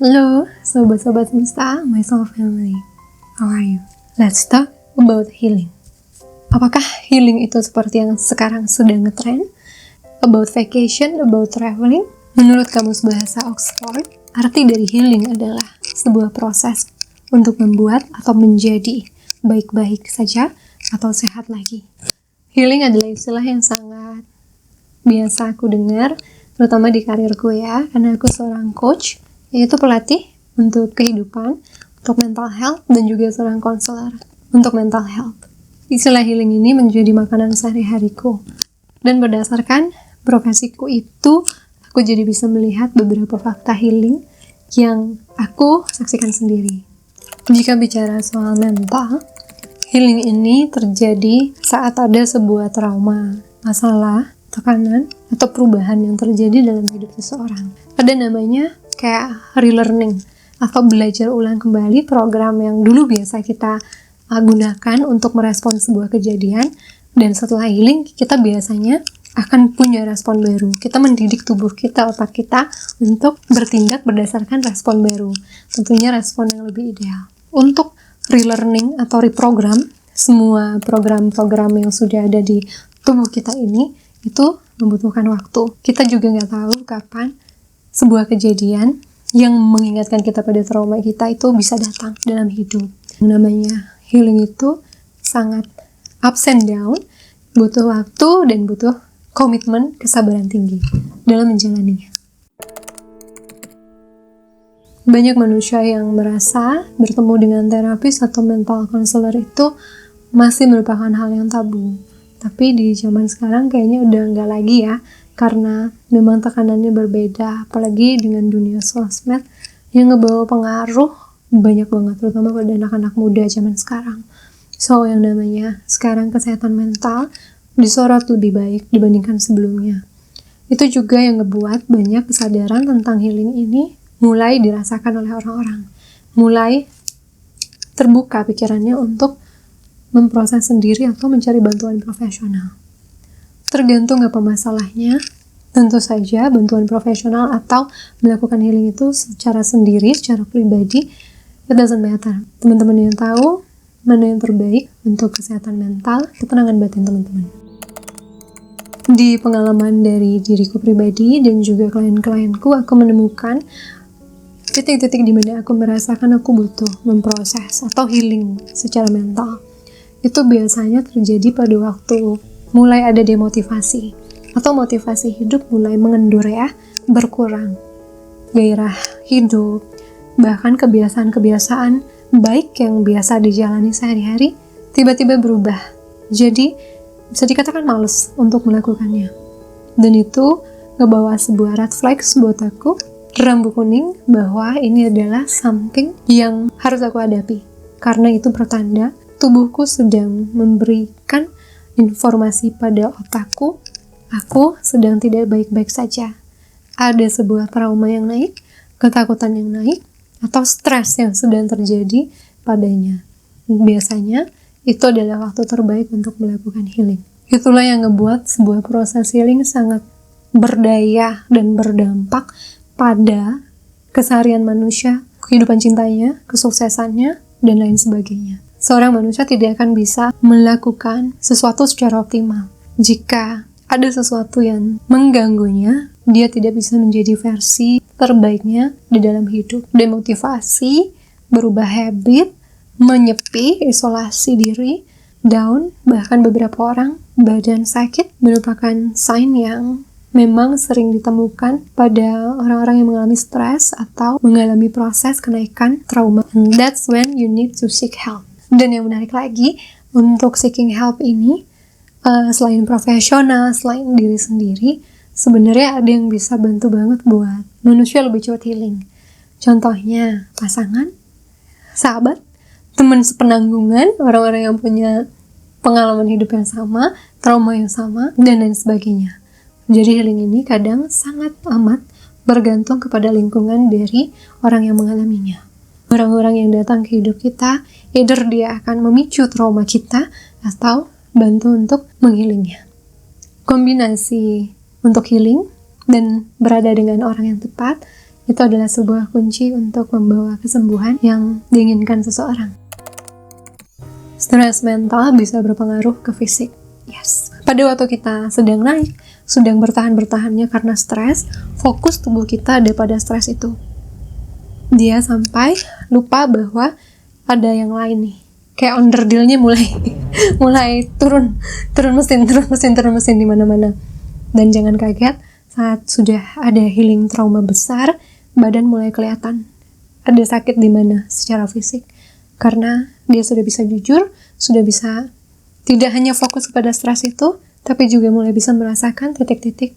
Halo, sobat-sobat semesta, my soul family. How are you? Let's talk about healing. Apakah healing itu seperti yang sekarang sedang ngetrend? About vacation, about traveling? Menurut Kamus Bahasa Oxford, arti dari healing adalah sebuah proses untuk membuat atau menjadi baik-baik saja atau sehat lagi. Healing adalah istilah yang sangat biasa aku dengar, terutama di karirku ya, karena aku seorang coach, yaitu pelatih untuk kehidupan, untuk mental health, dan juga seorang konselor untuk mental health. Istilah healing ini menjadi makanan sehari-hariku. Dan berdasarkan profesiku itu, aku jadi bisa melihat beberapa fakta healing yang aku saksikan sendiri. Jika bicara soal mental, healing ini terjadi saat ada sebuah trauma, masalah, tekanan, atau perubahan yang terjadi dalam hidup seseorang. Ada namanya kayak relearning atau belajar ulang kembali program yang dulu biasa kita gunakan untuk merespon sebuah kejadian, dan setelah healing kita biasanya akan punya respon baru. Kita mendidik tubuh kita, otak kita untuk bertindak berdasarkan respon baru, tentunya respon yang lebih ideal. Untuk relearning atau reprogram semua program-program yang sudah ada di tubuh kita ini, itu membutuhkan waktu. Kita juga nggak tahu kapan sebuah kejadian yang mengingatkan kita pada trauma kita itu bisa datang dalam hidup. Namanya healing itu sangat ups and down, butuh waktu dan butuh komitmen, kesabaran tinggi dalam menjalaninya. Banyak manusia yang merasa bertemu dengan terapis atau mental counselor itu masih merupakan hal yang tabu. Tapi di zaman sekarang kayaknya udah nggak lagi ya, karena memang tekanannya berbeda, apalagi dengan dunia sosmed yang ngebawa pengaruh banyak banget, terutama pada anak-anak muda zaman sekarang. So, yang namanya sekarang kesehatan mental disorot lebih baik dibandingkan sebelumnya. Itu juga yang ngebuat banyak kesadaran tentang healing ini mulai dirasakan oleh orang-orang. Mulai terbuka pikirannya untuk memproses sendiri atau mencari bantuan profesional. Tergantung apa masalahnya, tentu saja bantuan profesional atau melakukan healing itu secara sendiri, secara pribadi, it doesn't matter. Teman-teman yang tahu mana yang terbaik untuk kesehatan mental, ketenangan batin teman-teman. Di pengalaman dari diriku pribadi dan juga klien-klienku, aku menemukan titik-titik di mana aku merasakan aku butuh memproses atau healing secara mental. Itu biasanya terjadi pada waktu mulai ada demotivasi atau motivasi hidup mulai mengendur ya, berkurang. Gairah hidup, bahkan kebiasaan-kebiasaan baik yang biasa dijalani sehari-hari tiba-tiba berubah. Jadi bisa dikatakan males untuk melakukannya. Dan itu ngebawa sebuah red flags buat aku, rambu kuning bahwa ini adalah something yang harus aku hadapi. Karena itu pertanda tubuhku sedang memberikan informasi pada otakku, aku sedang tidak baik-baik saja. Ada sebuah trauma yang naik, ketakutan yang naik, atau stres yang sedang terjadi padanya. Biasanya, itu adalah waktu terbaik untuk melakukan healing. Itulah yang ngebuat sebuah proses healing sangat berdaya dan berdampak pada keseharian manusia, kehidupan cintanya, kesuksesannya, dan lain sebagainya. Seorang manusia tidak akan bisa melakukan sesuatu secara optimal jika ada sesuatu yang mengganggunya. Dia tidak bisa menjadi versi terbaiknya di dalam hidup. Demotivasi, berubah habit, menyepi, isolasi diri, down, bahkan beberapa orang badan sakit merupakan sign yang memang sering ditemukan pada orang-orang yang mengalami stres atau mengalami proses kenaikan trauma. And that's when you need to seek help. Dan yang menarik lagi, untuk seeking help ini, selain profesional, selain diri sendiri, sebenarnya ada yang bisa bantu banget buat manusia lebih cepat healing. Contohnya, pasangan, sahabat, teman sepenanggungan, orang-orang yang punya pengalaman hidup yang sama, trauma yang sama, dan lain sebagainya. Jadi healing ini kadang sangat amat bergantung kepada lingkungan dari orang yang mengalaminya. Orang-orang yang datang ke hidup kita, either dia akan memicu trauma kita atau bantu untuk menghealingnya. Kombinasi untuk healing dan berada dengan orang yang tepat itu adalah sebuah kunci untuk membawa kesembuhan yang diinginkan seseorang. Stres mental bisa berpengaruh ke fisik. Yes. Pada waktu kita sedang naik, sedang bertahan-bertahannya karena stres, fokus tubuh kita ada pada stres itu. Dia sampai lupa bahwa ada yang lain nih. Kayak onderdilnya mulai turun mesin di mana-mana. Dan jangan kaget saat sudah ada healing trauma besar, badan mulai kelihatan ada sakit di mana secara fisik. Karena dia sudah bisa jujur, sudah bisa tidak hanya fokus kepada stres itu, tapi juga mulai bisa merasakan titik-titik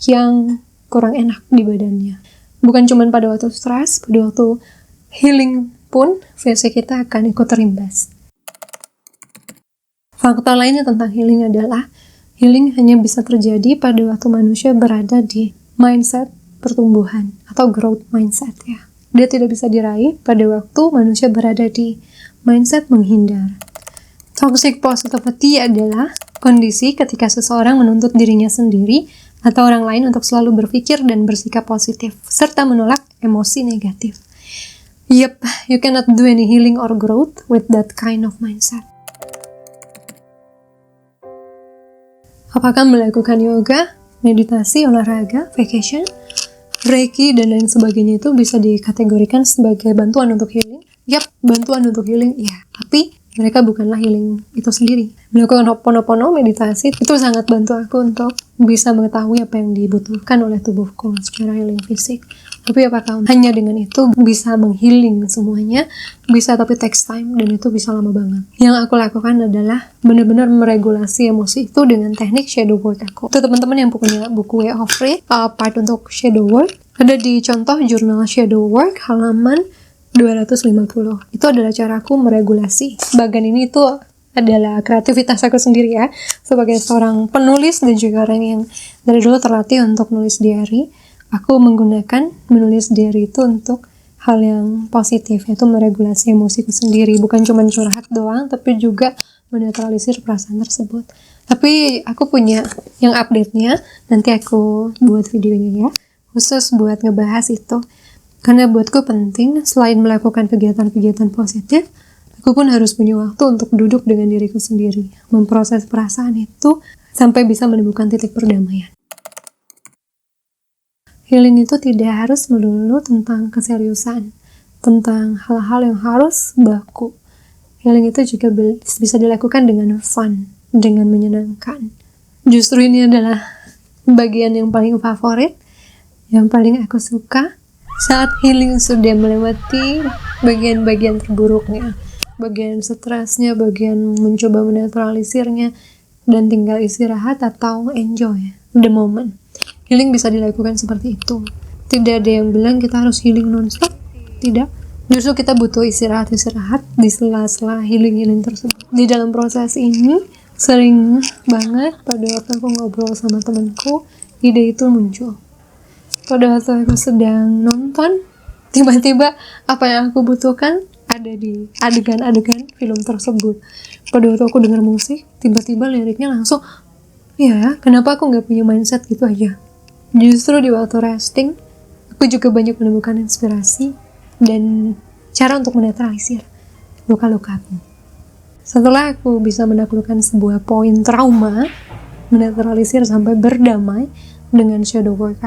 yang kurang enak di badannya. Bukan cuma pada waktu stres, pada waktu healing pun fisik kita akan ikut terimbas. Fakta lainnya tentang healing adalah healing hanya bisa terjadi pada waktu manusia berada di mindset pertumbuhan atau growth mindset ya. Dia tidak bisa diraih pada waktu manusia berada di mindset menghindar. Toxic positivity adalah kondisi ketika seseorang menuntut dirinya sendiri atau orang lain untuk selalu berpikir dan bersikap positif, serta menolak emosi negatif. Yep, you cannot do any healing or growth with that kind of mindset. Apakah melakukan yoga, meditasi, olahraga, vacation, reiki, dan lain sebagainya itu bisa dikategorikan sebagai bantuan untuk healing? Yap, bantuan untuk healing, iya. Tapi mereka bukanlah healing itu sendiri. Melakukan Ho'oponopono, meditasi, itu sangat bantu aku untuk bisa mengetahui apa yang dibutuhkan oleh tubuhku secara healing fisik. Tapi apakah hanya dengan itu bisa menghealing semuanya? Bisa, tapi takes time, dan itu bisa lama banget. Yang aku lakukan adalah benar-benar meregulasi emosi itu dengan teknik shadow work aku. Untuk teman-teman yang punya buku Way of Free, part untuk shadow work, ada di contoh jurnal shadow work halaman 250. Itu adalah caraku meregulasi. Bagian ini itu adalah kreativitas aku sendiri ya, sebagai seorang penulis dan juga orang yang dari dulu terlatih untuk nulis diary. Aku menggunakan menulis diary itu untuk hal yang positif, yaitu meregulasi emosiku sendiri. Bukan cuma curhat doang, tapi juga menetralisir perasaan tersebut. Tapi aku punya yang update-nya, nanti aku buat videonya ya, khusus buat ngebahas itu. Karena buatku penting, selain melakukan kegiatan-kegiatan positif, aku pun harus punya waktu untuk duduk dengan diriku sendiri, memproses perasaan itu, sampai bisa menemukan titik perdamaian. Healing itu tidak harus melulu tentang keseriusan, tentang hal-hal yang harus baku. Healing itu juga bisa dilakukan dengan fun, dengan menyenangkan. Justru ini adalah bagian yang paling favorit, yang paling aku suka, saat healing sudah melewati bagian-bagian terburuknya, bagian stresnya, bagian mencoba menetralisirnya, dan tinggal istirahat atau enjoy the moment. Healing bisa dilakukan seperti itu. Tidak ada yang bilang kita harus healing non-stop. Tidak. Justru kita butuh istirahat di sela-sela healing tersebut. Di dalam proses ini, sering banget pada waktu aku ngobrol sama temanku, ide itu muncul. Pada waktu aku sedang nonton, tiba-tiba apa yang aku butuhkan ada di adegan-adegan film tersebut. Pada waktu aku dengar musik, tiba-tiba liriknya langsung, ya, kenapa aku nggak punya mindset gitu aja? Justru di waktu resting, aku juga banyak menemukan inspirasi dan cara untuk menetralisir luka-lukaku. Setelah aku bisa menaklukkan sebuah poin trauma, menetralisir sampai berdamai dengan shadow work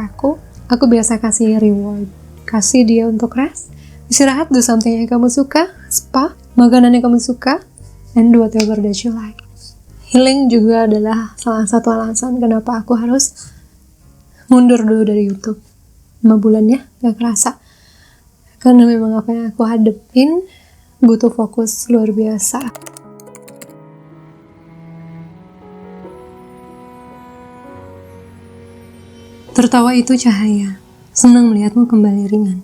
aku biasa kasih reward. Kasih dia untuk rest, istirahat, do something yang kamu suka, spa, makanan yang kamu suka, and do whatever that you like. Healing juga adalah salah satu alasan kenapa aku harus mundur dulu dari YouTube 5 bulan ya, gak kerasa. Karena memang apa yang aku hadepin butuh fokus luar biasa. Tertawa itu cahaya, senang melihatmu kembali ringan.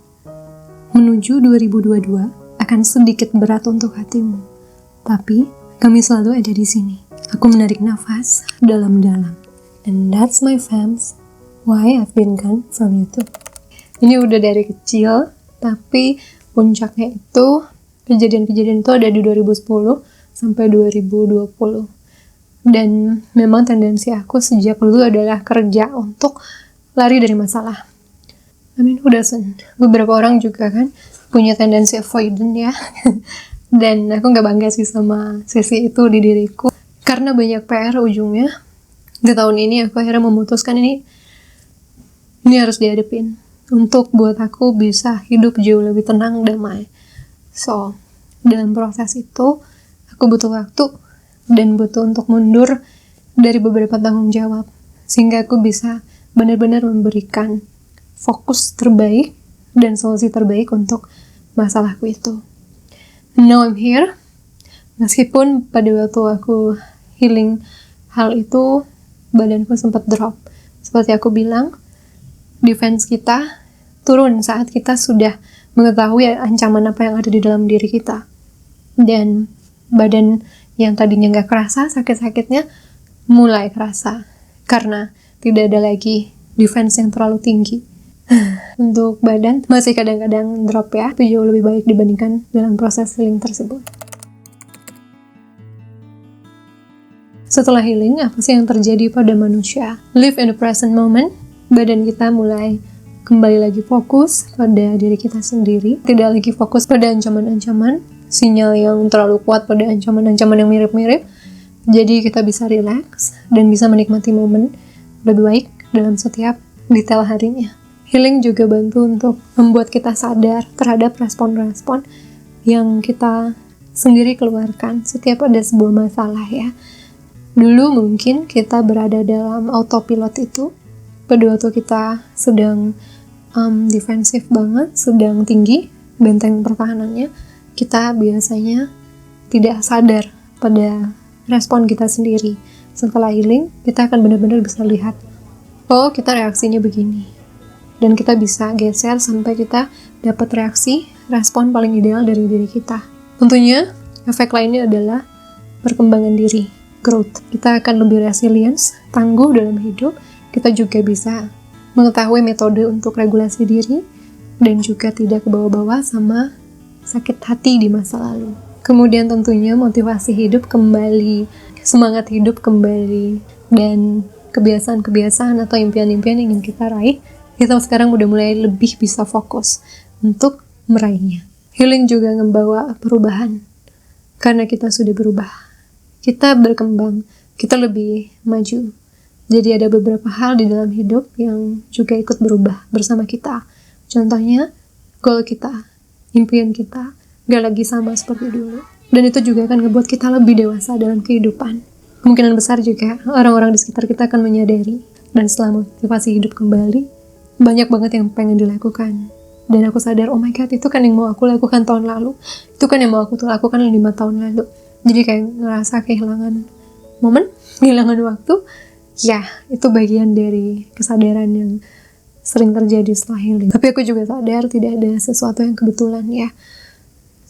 Menuju 2022 akan sedikit berat untuk hatimu, tapi kami selalu ada di sini. Aku menarik nafas dalam-dalam. And that's my fams. Why I've been gone from YouTube. Ini udah dari kecil, tapi puncaknya itu kejadian-kejadian itu ada di 2010 sampai 2020. Dan memang tendensi aku sejak dulu adalah kerja untuk lari dari masalah. who doesn't? Beberapa orang juga kan punya tendensi avoidant ya. Dan aku gak bangga sih sama sisi itu di diriku. Karena banyak PR ujungnya. Di tahun ini aku akhirnya memutuskan ini harus dihadapin. Untuk buat aku bisa hidup jauh lebih tenang, damai. So, dalam proses itu, aku butuh waktu dan butuh untuk mundur dari beberapa tanggung jawab. Sehingga aku bisa benar-benar memberikan fokus terbaik dan solusi terbaik untuk masalahku itu. Now I'm here. Meskipun pada waktu aku healing hal itu, badanku sempat drop. Seperti aku bilang, defense kita turun saat kita sudah mengetahui ancaman apa yang ada di dalam diri kita. Dan badan yang tadinya gak kerasa sakit-sakitnya mulai kerasa. Karena tidak ada lagi defense yang terlalu tinggi. Untuk badan masih kadang-kadang drop ya, tapi jauh lebih baik dibandingkan dalam proses healing tersebut. Setelah healing, apa sih yang terjadi pada manusia? Live in the present moment, badan kita mulai kembali lagi fokus pada diri kita sendiri, tidak lagi fokus pada ancaman-ancaman, sinyal yang terlalu kuat pada ancaman-ancaman yang mirip-mirip. Jadi kita bisa relax dan bisa menikmati momen lebih baik dalam setiap detail harinya. Healing juga bantu untuk membuat kita sadar terhadap respon-respon yang kita sendiri keluarkan setiap ada sebuah masalah ya. Dulu mungkin kita berada dalam autopilot itu pada waktu kita sedang defensif banget, sedang tinggi benteng pertahanannya, kita biasanya tidak sadar pada respon kita sendiri. Setelah healing, kita akan benar-benar bisa lihat, oh kita reaksinya begini. Dan kita bisa geser sampai kita dapat reaksi, respon paling ideal dari diri kita. Tentunya, efek lainnya adalah perkembangan diri, growth. Kita akan lebih resilience, tangguh dalam hidup. Kita juga bisa mengetahui metode untuk regulasi diri, dan juga tidak kebawa-bawa sama sakit hati di masa lalu. Kemudian tentunya motivasi hidup kembali, semangat hidup kembali, dan kebiasaan-kebiasaan atau impian-impian yang ingin kita raih, kita sekarang udah mulai lebih bisa fokus untuk meraihnya. Healing juga membawa perubahan. Karena kita sudah berubah. Kita berkembang. Kita lebih maju. Jadi ada beberapa hal di dalam hidup yang juga ikut berubah bersama kita. Contohnya, goal kita, impian kita, gak lagi sama seperti dulu. Dan itu juga akan ngebuat kita lebih dewasa dalam kehidupan. Kemungkinan besar juga orang-orang di sekitar kita akan menyadari. Dan setelah motivasi hidup kembali, banyak banget yang pengen dilakukan. Dan aku sadar, oh my god, itu kan yang mau aku lakukan tahun lalu. Itu kan yang mau aku lakukan 5 tahun lalu. Jadi kayak ngerasa kehilangan momen, kehilangan waktu. Ya, itu bagian dari kesadaran yang sering terjadi setelah healing. Tapi aku juga sadar tidak ada sesuatu yang kebetulan ya.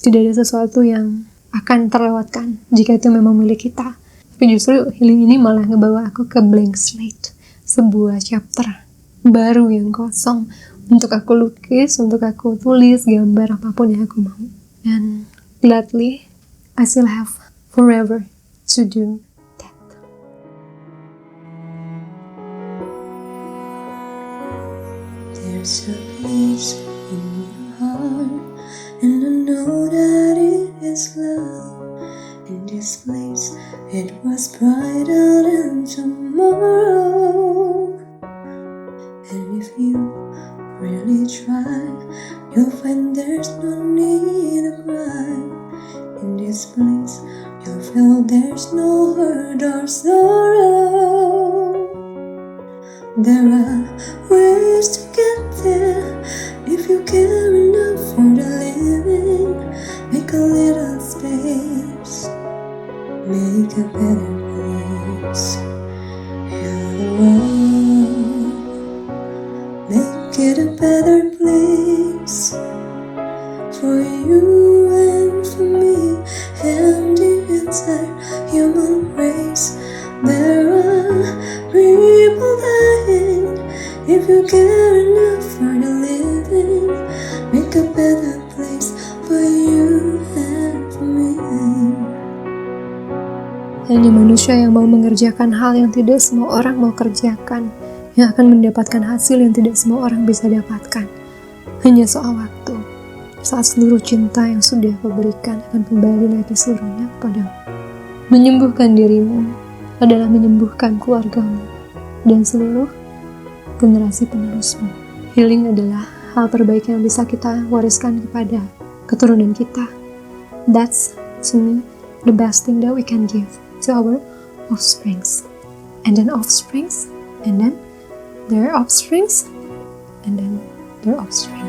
Tidak ada sesuatu yang akan terlewatkan jika itu memang milik kita. Tapi justru healing ini malah ngebawa aku ke blank slate. Sebuah chapter baru yang kosong untuk aku lukis, untuk aku tulis, gambar apapun yang aku mau. And gladly, I still have forever to do that. There's a place in your heart, and I know that it is love. In this place, it was brighter than tomorrow. And if you really try, you'll find there's no need to cry. In this place, you'll feel there's no hurt or sorrow. There are ways to get there if you care enough for the living. Make a little space, make a better place. Heal the world, make it a better place for you and for me and the entire human race. There are people dying. If you care enough for the living, make a better place for you and for me. Hanya manusia yang mau mengerjakan hal yang tidak semua orang mau kerjakan. yang akan mendapatkan hasil yang tidak semua orang bisa dapatkan. Hanya soal waktu, saat seluruh cinta yang sudah kau berikan akan kembali lagi seluruhnya kepadamu. Menyembuhkan dirimu adalah menyembuhkan keluargamu dan seluruh generasi penerusmu. Healing adalah hal terbaik yang bisa kita wariskan kepada keturunan kita. That's, to me, the best thing that we can give to our offsprings. And then offsprings, and then their offsprings, and then their offspring.